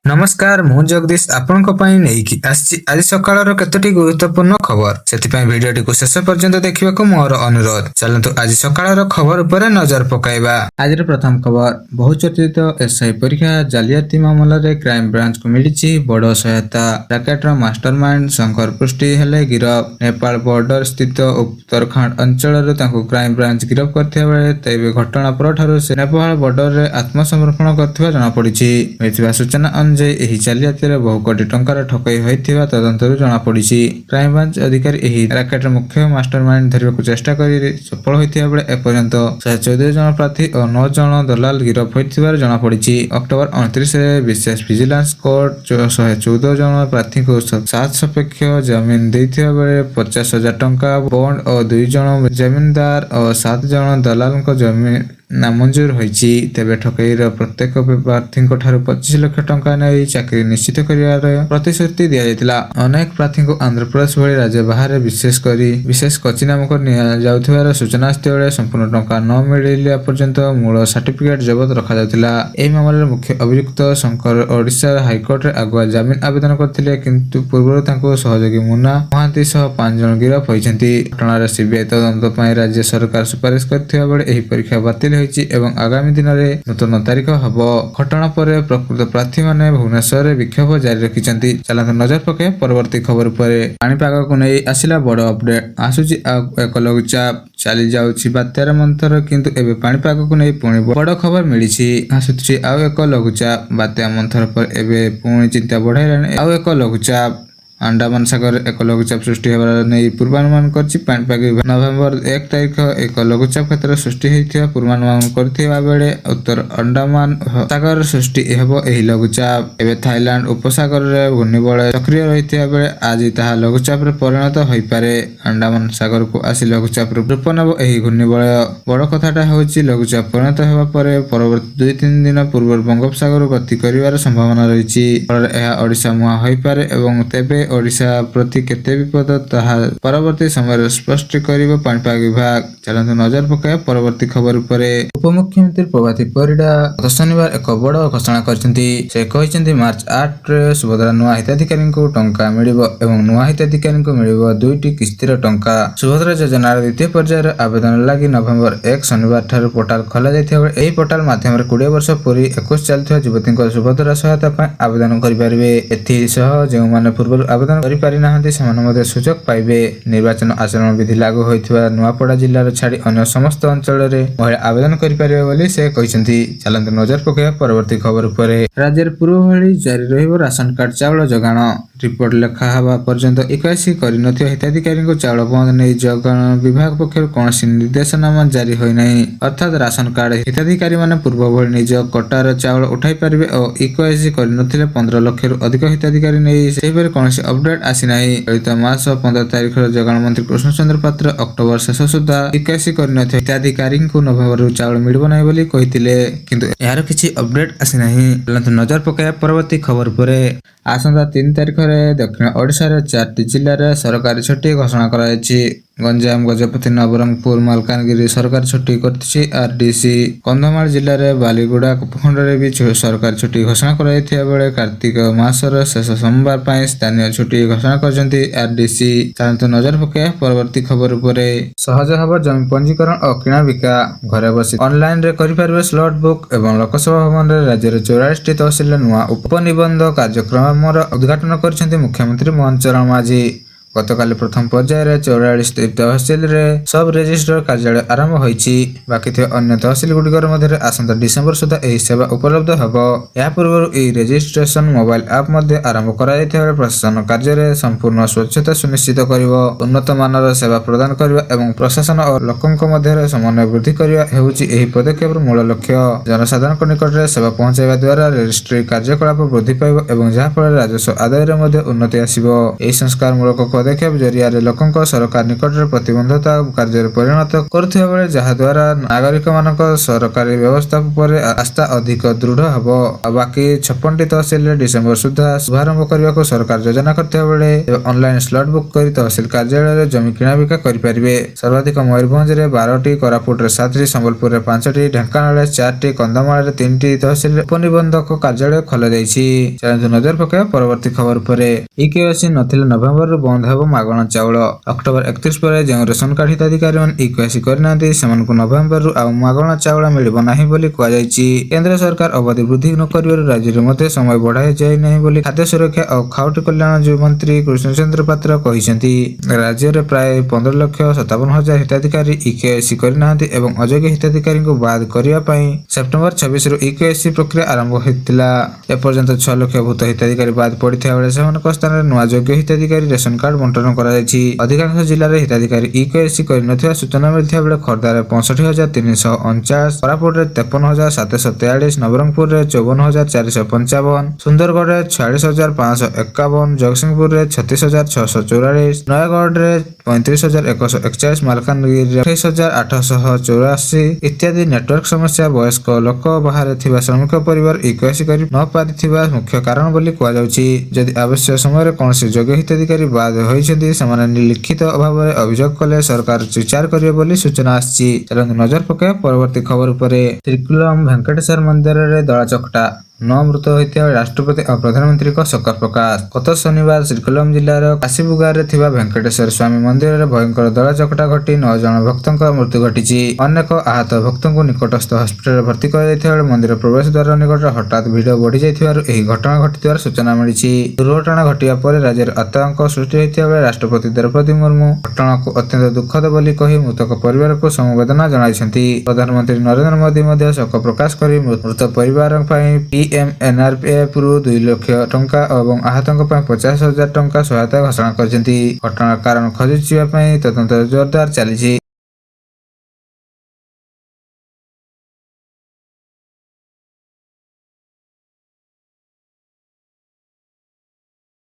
नमस्कार मु जगदीश आपनक पई नेकी आछि आज सकाळर केतोटी गुरुत्वपूर्ण खबर सेतिपई भिडियोटी को शेष पर्यंत देखिबाको मोर अनुरोध। चलंतु आज सकाळर खबर उपरे नजर पकाइबा। आज प्रथम खबर बहुचर्चित एसआई परीक्षा जालियाती मामला रे क्राइम ब्रांच को मिलिछि बड़ सहायता। रैकेटर मास्टरमाइंड शंकर पृष्टि हेले गिरफ। नेपाल बॉर्डर स्थित उत्तरखंड अंचल रे तांको क्राइम ब्रांच गिरफ करथिया बेले तेबे घटना परठारु से नेपाल बॉर्डर रे आत्मसमर्पण करथिबा जणा पड़िछि। मिथिबा सूचना एही जालियातीरे बहु कोटी टंकार ठकई होइथिबा तदंतरु जणा पड़िछि। क्राइम ब्रांच अधिकारी एही रैकेटर मुख्य मास्टरमाइंड धरिबाकु चेष्टा करि सफल होइथिबा बेले एपर्यंत 114 जण प्रार्थी और 9 जण दलाल गिरफ होइथिबार जणा पड़िछि। अक्टोबर 29 रे विशेष विजिलेंस कोर्ट 114 जण प्रार्थी को सात सापेक्ष जमीन दैथिबा बेले 50,000 टंका बॉन्ड और 2 जण जमीनदार और 7 जण दलाल को जमीन नामंजूर होइछि। तेबे ठकईर प्रत्येक प्रार्थी ठारू 25 लाख टंका नै चाकरी निश्चित करिवार प्रतिश्रुति दिया जायतिला। अनेक प्रार्थी को आंध्र प्रदेश भली राज्य बाहर विशेष कोची नामक निया जाउथिबार सूचना आस्ते संपूर्ण टंका न मिलिला पर्यंत मूल सर्टिफिकेट जबत रखा जाउतिला। एही मामलार मुख्य अभियुक्त शंकर ओडिशा हाईकोर्ट रे आगुआ जमीन आवेदन करथिले किंतु पूर्व तांको सहयोगी मुन्ना महांती सह 5 जण गिरफ होइछन्ति। घटनार सीबीआई तदंत पई राज्य सरकार सुपारिश करथिबा बेले एही परीक्षा बातिल एवं आगामी दिन में नूतन तारीख हम। घटना पर प्रकृत प्रार्थी माने भुवनेश्वर में विक्षोभ जारी रखिछन्ति। चलନ୍ତୁ नजर पके परवर्ती खबर पर। पाणीपाग को नहीं आसिला बड़ अपडेट। आसुची एक लघुचाप चली जाउछि बात्यार मंथर किंतु एबे पाणीपाग को नहीं पुणी बड़ खबर मिलिछि। आसुछि आउ एक लघुचाप बात्या मंथर पर एबे पुणी चिंता बढ़ाइलानि आउ एक लघुचाप। अंडमान सागर एक लघुचाप सृष्टि होबार नहीं पूर्वानुमान करछि पाणीपाग विभाग। नवेम्बर 1 तारिख एक लघुचाप क्षेत्र सृष्टि होइथिबा पूर्वानुमान करथिबा बेले उत्तर अंडमान सागर सृष्टि हेबो एही लघुचाप। एबे थाईलैंड उपसागर रे घूर्णिबलय सक्रिय रहिथिबा बेले आज ताहा लघुचाप रे परिणत होई पारे। अंडमान सागर को आसी लघुचाप रूप नेबो एही घूर्णिबलय। बड़ कथाटा होछि लघुचाप परिणत हेबा परे परवर्ती 2-3 दिन पूर्व बंगोपसागर गति करिवार संभावना रहिछि। एहा ओडिशा मुहा होई पारे एवं तेबे ओडिशा प्रति केते विपद ताहा परवर्ती समय स्पष्ट करिबो पाणीपाग विभाग। चलନ୍ତୁ नजर पकाए परवर्ती खबर उपरे। उपमुख्यमंत्री प्रभाती परिडा गत शनिवार एक बड़ घोषणा करछन्ति। से कहिसन्ति मार्च 8 रे सुभद्रा नुआ हिताधिकारी को टंका मिलिबो एवं नुआ हिताधिकारी को मिलिबो 2टी किस्तीर टंका। सुभद्रा योजनार द्वितीय पर्यायर आवेदन लागि नवेम्बर 1 शनिवार ठारू पोर्टाल खोला जायथिबा एही पोर्टाल माध्यम रे 20 वर्ष पूरी 21 चलथिबा युवती को सुभद्रा सहायता पय आवेदन करि परिबे। एथि सह जे माने पूर्व आवेदन करि पारि नाहंती समान मध्ये सुযোগ पाइबे। निर्वाचन आचरण विधि लागू होइथिबा नुआपड़ा जिल्लार छाड़ी अन्य समस्त अंचल रे महिला आवेदन करि पारिबे बोली से कहिसन्ति। चलନ୍ତୁ नजर पकाइबा परवर्ती खबर उपरे। राज्य पूर्व भली जारी रहिबो राशन कार्ड चाउल जगाण। रिपोर्ट लेखा हवा पर्यंत 81 करि नथिबा हिताधिकारी को चाउल बंद नै जगाण विभाग पक्षर कोनोसी निर्देशनामा जारी होई नै। अर्थात राशन कार्ड हिताधिकारी माने पूर्व भली निज कोटार चाउल उठाई पारिबे और 81 करि नथिले 15 लाख रु अधिक हिताधिकारी नै सेहिबरे कोनोसी अपडेट आसी नाही। चलित मास 15 तारिख जगाण मंत्री कृष्णचंद्र पात्र अक्टोबर शेष सुधा 81 करि नथिबा हिताधिकारी को नवेम्बर रु चाउल मिलिबो नै बोली कहिथिले किंतु यार किछि अपडेट आसी नाही। नजर पकाया परवर्ती खबर परे। आसंता 3 तारिख रे दक्षिण ओडिशा रे 4टी जिल्ला रे सरकारी छुट्टी घोषणा करायछि। गंजाम गजपति नवरंगपुर मालकानगिरी सरकारी छुट्टी करछि। आरडीसी कंधमाल जिल्ला रे बालीगुड़ा उपखंड रे भी सरकारी छुट्टी घोषणा करायथिया बेले कार्तिक मासर शेष सोमवार पय स्थानीय छुट्टी घोषणा करजंती आरडीसी। चलନ୍ତୁ नजर पके परवर्ती खबर उपरे। सहज हब जमी पंजीकरण और किणा बिका घरे बसी ऑनलाइन रे करि परबे स्लॉट बुक एवं लोकसभा भवन रे राज्य रे 44 टी तहसील नुआ उपनिबंध कार्यक्रम उद्घाटन करछन्ती मुख्यमंत्री मोहन चरण माझी। गतकाली प्रथम पर्यायर 44 तहसील रे सब रजिस्टर कार्यालय आरंभ होईछि। बाकी थे अन्य तहसील गुडिकर मध्य आसंता डिसेंबर सुधा एही सेवा उपलब्ध हबो। या पूर्व एही रजिस्ट्रेशन मोबाइल ऐप मध्ये आरंभ करा जायथिबा प्रशासन कार्य रे संपूर्ण स्वच्छता सुनिश्चित करिवो। उन्नत मानर सेवा प्रदान करिवा एवं प्रशासन और लोकंक मध्य समन्वय वृद्धि करिवा हेउछि एही पदक्षेप मूल लक्ष्य। जनसाधारण निकट रे सेवा पहुंचाइबा द्वारा रजिस्ट्री कार्यकलाप वृद्धि पाइबो एवं जहा फल राजस्व आदाय रे मध्ये उन्नति आसीबो। एही संस्कार मूलक ପଦକ୍ଷେପ ଜରିଆରେ ଲୋକଙ୍କ ସରକାର ନିକଟରେ ପ୍ରତିବନ୍ଧତା କାର୍ଯ୍ୟରେ ପରିଣତ କରୁଥିବା ବେଳେ ଯାହାଦ୍ୱାରା ନାଗରିକମାନଙ୍କ ସରକାରୀ ବ୍ୟବସ୍ଥା ଉପରେ ଆସ୍ଥା ଅଧିକ ଦୃଢ ହେବ। ଆଉ ବାକି 56ଟି ତହସିଲରେ ଡିସେମ୍ବର ସୁଦ୍ଧା ଶୁଭାରମ୍ଭ କରିବାକୁ ସରକାର ଯୋଜନା କରିଥିବା ବେଳେ ଅନଲାଇନ ସ୍ଲଟ ବୁକ୍ କରି ତହସିଲ କାର୍ଯ୍ୟାଳୟରେ ଜମି କିଣାବିକା କରିପାରିବେ। ସର୍ବାଧିକ ମୟୂରଭଞ୍ଜରେ 12ଟି, କୋରାପୁଟରେ 7ଟି, ସମ୍ବଲପୁରରେ 5ଟି, ଢେଙ୍କାନାଳରେ 4ଟି, କନ୍ଧମାଳରେ 3ଟି ତହସିଲରେ ଉପନିବନ୍ଧକ କାର୍ଯ୍ୟାଳୟ ଖୋଲାଯାଇଛି। ଚାଲନ୍ତୁ ନଜର ପକାଇବା ପରବର୍ତ୍ତୀ ଖବର ଉପରେ। ଇକେୱାଇସି ନଥିଲେ ନଭେମ୍ବରରୁ ବନ୍ଦ ହେବ ମାଗଣା ଚାଉଳ। ଅକ୍ଟୋବର 31 ପରେ ଯେଉଁ ରେସନ କାର୍ଡ ହିତାଧିକାରୀମାନେ ଇକେୱାଇସି କରିନାହାନ୍ତି ସେମାନଙ୍କୁ ନଭେମ୍ବରରୁ ଆଉ ମାଗଣା ଚାଉଳ ମିଳିବ ନାହିଁ ବୋଲି କୁହାଯାଇଛି। କେନ୍ଦ୍ର ସରକାର ଅବଧି ବୃଦ୍ଧି ନ କରିବାରୁ ରାଜ୍ୟରେ ମଧ୍ୟ ସମୟ ବଢ଼ାଯାଇ ନାହିଁ ବୋଲି ଖାଦ୍ୟ ସୁରକ୍ଷା ଓ ଖାଉଟି କଲ୍ୟାଣ ମନ୍ତ୍ରୀ କୃଷ୍ଣଚନ୍ଦ୍ର ପାତ୍ର କହିଛନ୍ତି। ରାଜ୍ୟରେ ପ୍ରାୟ 15,57,000 ହିତାଧିକାରୀ ଇକେୱାଇସି କରିନାହାନ୍ତି ଏବଂ ଅଯୋଗ୍ୟ ହିତାଧିକାରୀଙ୍କୁ ବାଦ କରିବା ପାଇଁ ସେପ୍ଟେମ୍ବର 26ରୁ ଇକେୱାଇସି ପ୍ରକ୍ରିୟା ଆରମ୍ଭ ହୋଇଥିଲା। ଏପର୍ଯ୍ୟନ୍ତ 6 ଲକ୍ଷ ଭୂତ ହିତାଧିକାରୀ ବାଦ ପଡ଼ିଥିବା ବେଳେ ସେମାନଙ୍କ ସ୍ଥାନରେ ନୂଆ ଯୋଗ୍ୟ ହିତାଧିକାରୀ ରେସନ କାର୍ଡ ବଣ୍ଟନ କରାଯାଇଛି। ଅଧିକାଂଶ ଜିଲ୍ଲାରେ ହିତାଧିକାରୀ ଇକେୱାଇସି କରିନଥିବା ସୂଚନା ମିଳିଥିବା ବେଳେ ଖୋର୍ଦ୍ଧାରେ 65,349, କୋରାପୁଟରେ 53,743, ନବରଙ୍ଗପୁରରେ 54,455, ସୁନ୍ଦରଗଡ଼ରେ 46,551, ଜଗତସିଂହପୁରରେ 36,644, ନୟାଗଡ଼ରେ 35,141, ମାଲକାନଗିରିରେ 28,884 ଇତ୍ୟାଦି। ନେଟୱାର୍କ ସମସ୍ୟା ବୟସ୍କ ଲୋକ ବାହାରେ ଥିବା ଶ୍ରମିକ ପରିବାର ଇକେୱାଇସି କରି ନ ପାରିଥିବା ମୁଖ୍ୟ କାରଣ ବୋଲି କୁହାଯାଉଛି। ଯଦି ଆବଶ୍ୟକ ସମୟରେ କୌଣସି ଯୋଗ୍ୟ ହିତାଧିକାରୀ ବାଦ ହୋଇଛନ୍ତି ସେମାନେ ଲିଖିତ ଭାବରେ ଅଭିଯୋଗ କଲେ ସରକାର ବିଚାର କରିବେ ବୋଲି ସୂଚନା ଆସିଛି। ଚାଲନ୍ତୁ ନଜର ପକାଇବା ପରବର୍ତ୍ତୀ ଖବର ଉପରେ। ଶ୍ରୀକୁଲମ ଭେଙ୍କଟେଶ୍ୱର ମନ୍ଦିରରେ ଦଳାଚକଟା, 9 ମୃତ ହୋଇଥିବା ରାଷ୍ଟ୍ରପତି ଓ ପ୍ରଧାନମନ୍ତ୍ରୀଙ୍କ ଶୋକ ପ୍ରକାଶ। ଗତ ଶନିବାର ଶ୍ରୀକୁଲମ ଜିଲ୍ଲାର କାଶୀବୁଗାରେ ଥିବା ଭେଙ୍କଟେଶ୍ୱର ସ୍ୱାମୀ ମନ୍ଦିରରେ ଭୟଙ୍କର ଦଳାଚକଟା ଘଟି 9 ଜଣ ଭକ୍ତଙ୍କ ମୃତ୍ୟୁ ଘଟିଛି। ଅନେକ ଆହତ ଭକ୍ତଙ୍କୁ ନିକଟସ୍ଥ ହସ୍ପିଟାଲରେ ଭର୍ତ୍ତି କରାଯାଇଥିବା ବେଳେ ମନ୍ଦିର ପ୍ରବେଶ ଦ୍ୱାର ନିକଟରେ ହଠାତ୍ ଭିଡ଼ ବଢ଼ିଯାଇଥିବାରୁ ଏହି ଘଟଣା ଘଟିଥିବାର ସୂଚନା ମିଳିଛି। ଦୁର୍ଘଟଣା ଘଟିବା ପରେ ରାଜ୍ୟରେ ଆତଙ୍କ ସୃଷ୍ଟି ହୋଇଥିବା ବେଳେ ରାଷ୍ଟ୍ରପତି ଦ୍ରୌପଦୀ ମୁର୍ମୁ ଘଟଣାକୁ ଅତ୍ୟନ୍ତ ଦୁଃଖଦ ବୋଲି କହି ମୃତକ ପରିବାରକୁ ସମବେଦନା ଜଣାଇଛନ୍ତି। ପ୍ରଧାନମନ୍ତ୍ରୀ ନରେନ୍ଦ୍ର ମୋଦି ମଧ୍ୟ ଶୋକ ପ୍ରକାଶ କରି ମୃତ ପରିବାର ପାଇଁ ପିଏମଏନଆରଏଫରୁ 2 ଲକ୍ଷ ଟଙ୍କା ଏବଂ ଆହତଙ୍କ ପାଇଁ 50,000 ଟଙ୍କା ସହାୟତା ଘୋଷଣା କରିଛନ୍ତି। ଘଟଣାର କାରଣ ଖୋଜିବା ପାଇଁ ତଦନ୍ତ ଜୋରଦାର ଚାଲିଛି।